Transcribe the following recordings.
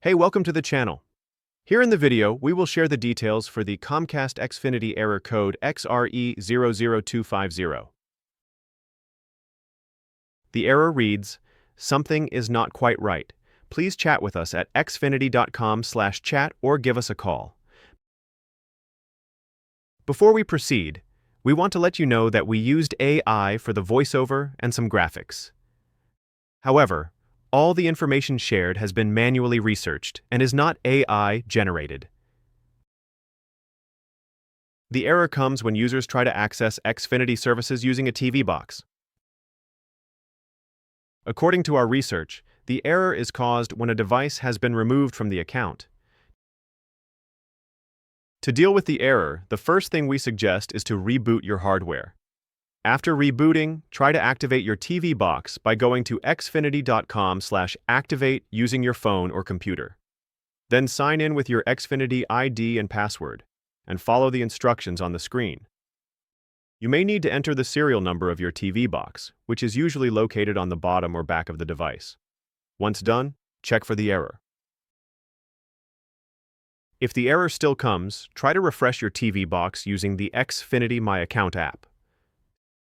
Hey, welcome to the channel. Here in the video, we will share the details for the Comcast Xfinity error code XRE-00250. The error reads, "Something is not quite right. Please chat with us at xfinity.com/chat or give us a call." Before we proceed, we want to let you know that we used AI for the voiceover and some graphics. However, all the information shared has been manually researched and is not AI generated. The error comes when users try to access Xfinity services using a TV box. According to our research, the error is caused when a device has been removed from the account. To deal with the error, the first thing we suggest is to reboot your hardware. After rebooting, try to activate your TV box by going to xfinity.com/activate using your phone or computer. Then sign in with your Xfinity ID and password, and follow the instructions on the screen. You may need to enter the serial number of your TV box, which is usually located on the bottom or back of the device. Once done, check for the error. If the error still comes, try to refresh your TV box using the Xfinity My Account app.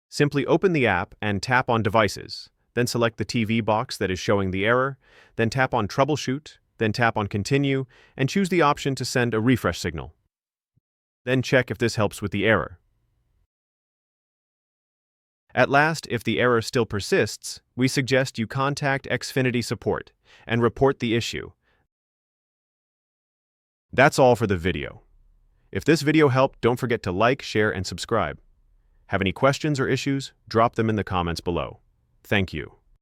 Simply open the app and tap on Devices, then select the TV box that is showing the error, then tap on Troubleshoot, then tap on Continue, and choose the option to send a refresh signal. Then check if this helps with the error. At last, if the error still persists, we suggest you contact Xfinity support and report the issue. That's all for the video. If this video helped, don't forget to like, share, and subscribe. Have any questions or issues? Drop them in the comments below. Thank you.